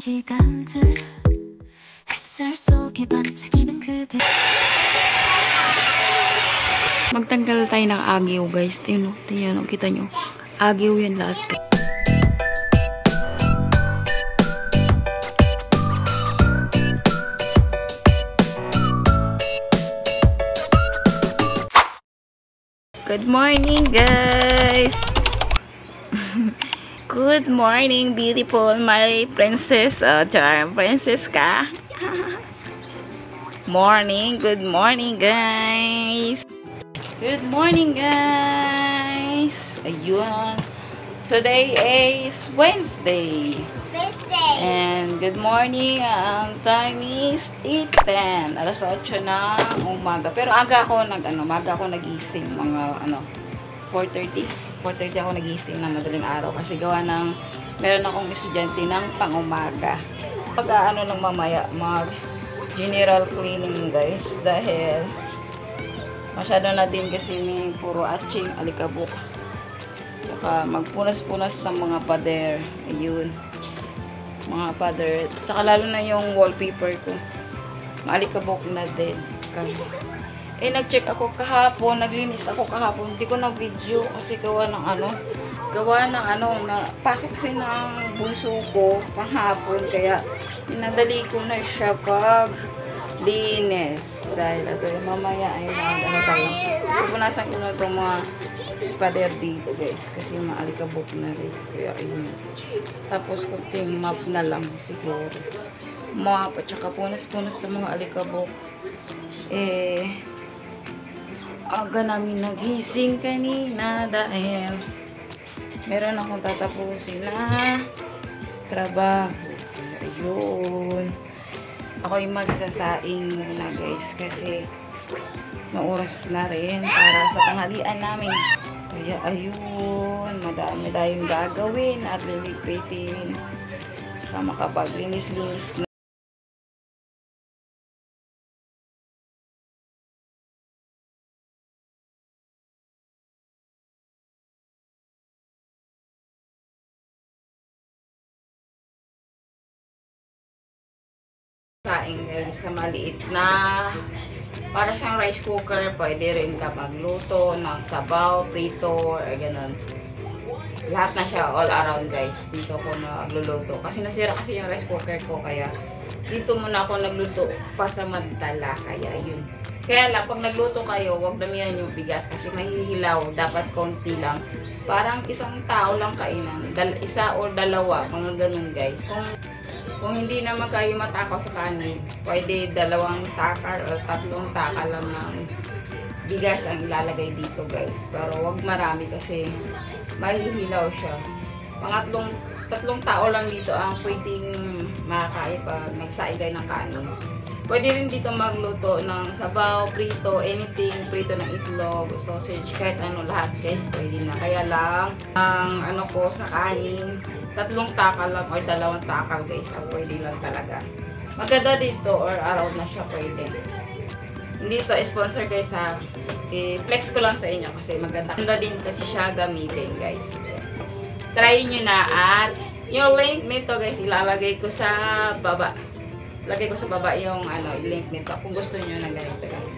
시간들 햇살 속에 반짝이는 그대. Magtanggal tayo ng agiw, guys. Tingnan, kita nyo. Agiw yan lahat. Good morning, guys! Good morning, beautiful, my princess. Princess ka? Morning, good morning, guys! Good morning, guys! Ayun. Today is Wednesday. And good morning. Ang time is 8:10. Alas 8 ng umaga. Pero aga ako nagising. Mga 4:30 ako nagising na madaling araw. Kasi gawa ng meron akong estudyante ng pang-umaga. Lang mamaya mag general cleaning, guys. Dahil masyado na din kasi may puro atching, alikabok. Tsaka magpunas-punas ng mga pader. Ayun. Mga pader. Tsaka lalo na yung wallpaper ko. Maalikabok na din. Nag-check ako kahapon. Naglinis ako kahapon. Hindi ko na-video kasi gawa ng pasok kasi ng bunso ko panghapon. Kaya inadali ko na siya pag linis. Dahil mamaya ay tayo. Pupunasan ko na itong mga pader dito, guys, kasi maalikabok na rin. Kaya ayun. Tapos kunting map na lang siguro. Map at saka punas-punas ng mga alikabok. Aga namin nagising kanina dahil meron akong tatapusin na trabaho. Ayun. Ako yung magsasaing muna, guys, kasi mauras na rin para sa tanghalian namin. Kaya ayun, madami tayong gagawin at liligpitin sa makapaglinis-linis na. Saing, guys, sa maliit na para siyang rice cooker. Pwede rin ka magluto ng sabaw, prito, or ganun. Lahat na siya, all around, guys. Dito ko nagluluto. Kasi nasira kasi yung rice cooker ko, kaya dito muna ako nagluto pasamantala. Kaya yun. Kaya lang, pag nagluto kayo, huwag damihan yung bigas kasi mahihilaw. Dapat konti lang. Parang isang tao lang kainan. Isa or dalawa, mga ganun, guys. Kung hindi naman kayo matakaw sa kanin, pwede 2 takal o 3 takal lang ng bigas ang ilalagay dito, guys. Pero wag marami kasi mahihilaw siya. Tatlong tao lang dito ang pwedeng makakain pag nagsaing kayo ng kanin. Pwede rin dito magluto ng sabaw, prito, anything, prito ng itlog, sausage, kahit ano, lahat, guys, pwede na. Kaya lang, ang ko sa kanin, 3 takal lang or 2 takal, guys, ang pwede lang talaga. Maganda dito or around na siya pwede. Hindi to sponsor, guys, ha. I-flex ko lang sa inyo kasi maganda. Maganda din kasi siya gamitin, guys. Try nyo na at yung link nito, guys, ilalagay ko sa baba. Lagay ko sa baba yung link nito kung gusto niyo na ganito, guys.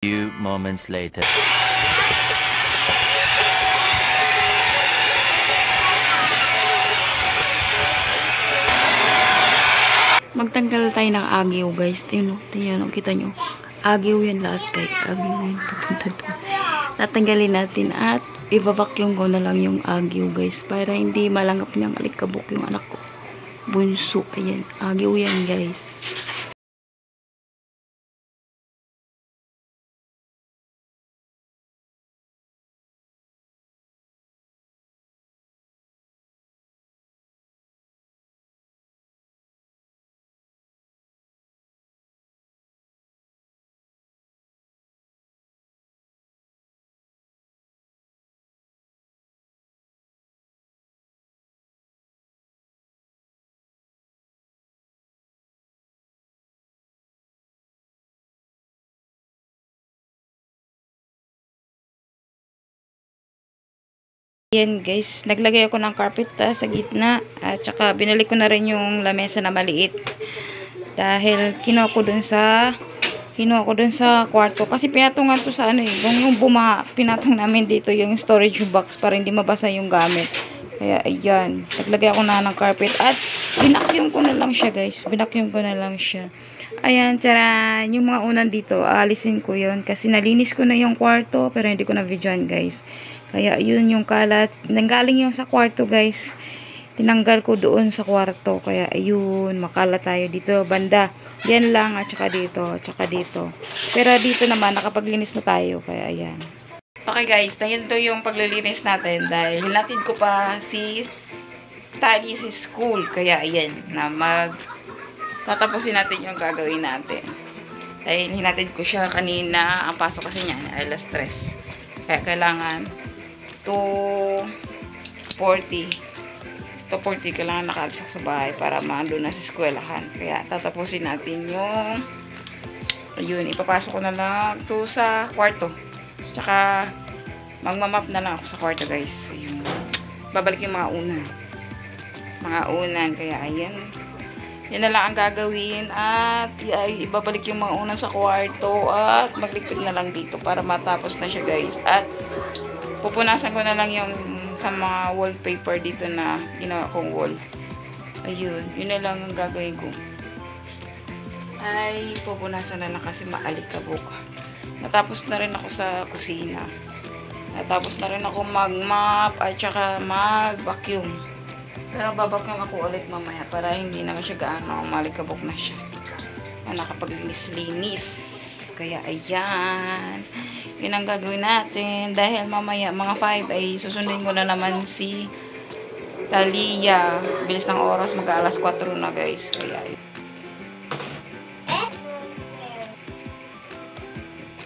Few moments later. Magtanggal tayo ng agiw, guys. Tingnan, kita nyo. Agiw yan lahat, guys. Agiw yan. Papunta doon. Tatanggalin natin at i-vacuum ko na lang yung agiw, guys. Para hindi malanggap niyang alikabok yung anak ko. Bunso. Ayan. Agiw yan, guys. Yan guys, naglagay ako ng carpet sa gitna at saka binalik ko na rin yung lamesa na maliit dahil kinuha ko dun sa kwarto kasi pinatungan to sa ano yung bumaha, pinatong namin dito yung storage box para hindi mabasa yung gamit. Kaya ayan, naglagay ako na ng carpet at binakyum ko na lang siya guys, ayan, tara, yung mga unan dito aalisin ko yun kasi nalinis ko na yung kwarto pero hindi ko na videoan guys. Kaya yun yung kalat. Nanggaling yung sa kwarto guys. Tinanggal ko doon sa kwarto. Kaya ayun. Makalat tayo dito. Banda. Yan lang. At saka dito. At saka dito. Pero dito naman nakapaglinis na tayo. Kaya ayan. Okay guys. Ganito yung paglilinis natin. Dahil hinatid ko pa si Tali sa school. Kaya ayan. Tatapusin natin yung gagawin natin. Dahil hinatid ko siya kanina. Ang pasok kasi niya ay alas 3. Kaya kailangan 2:40 kailangan nakaalis ako sa bahay para maando na sa eskwelahan. Kaya tatapusin natin yung ayun, ipapasok ko na lang to sa kwarto. Tsaka magmamap na lang ako sa kwarto guys. Ayun. Babalik yung mga unan. Kaya ayan. Yan na lang ang gagawin at ibabalik yung mga unan sa kwarto at magligpit na lang dito para matapos na siya guys. At pupunasan ko na lang yung sa mga wallpaper dito na ginawa kong wall. Ayun, yun na lang ang gagawin ko. Ay, pupunasan na lang kasi maalikabok. Natapos na rin ako sa kusina. Natapos na rin ako mag-mop at saka mag-vacuum. Pero babacuum ako ulit mamaya para hindi naman siya gaano maalikabok na siya. Nakapaglinis-linis. Kaya ayan. Yun ang gagawin natin. Dahil mamaya mga 5 ay susundin ko na naman si Talia. Bilis ng oras. Mag-alas 4 na guys. Kaya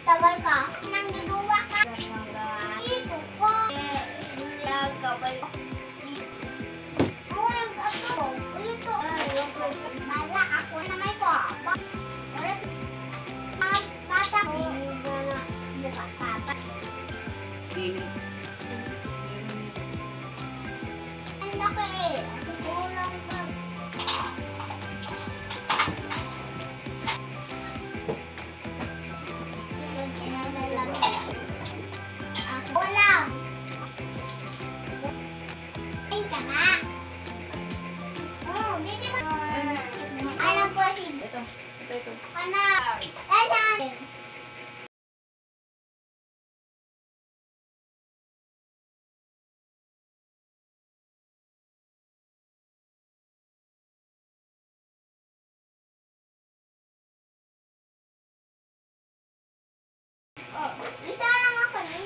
Tagal ka. Nangduduwa ka. Dito ko. Gagawin ko. Ito. Bala ako na may po. Bata ko. Ang laki eh. Kulang ka. Kulang. Ayun ka nga. Bili mo. Alam ko si... Ito. Anak. Ayan.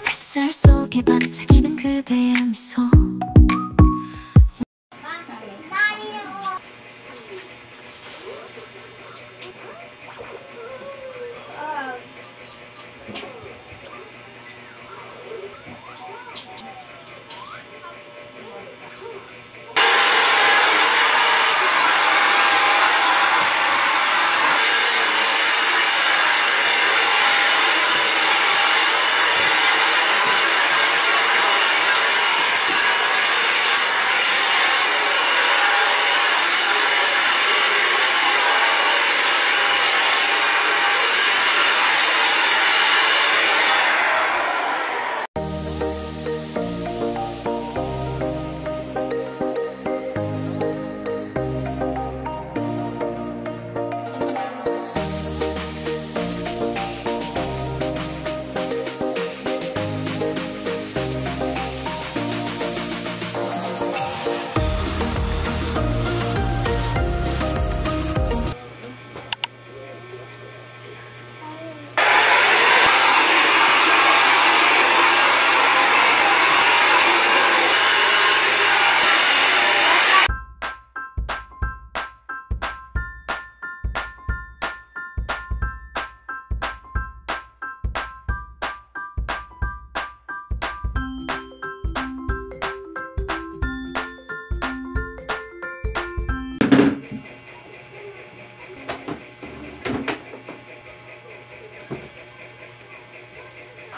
햇살 속에 반짝이는 그대의 미소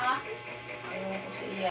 Ha? Ayaw ko sa iya.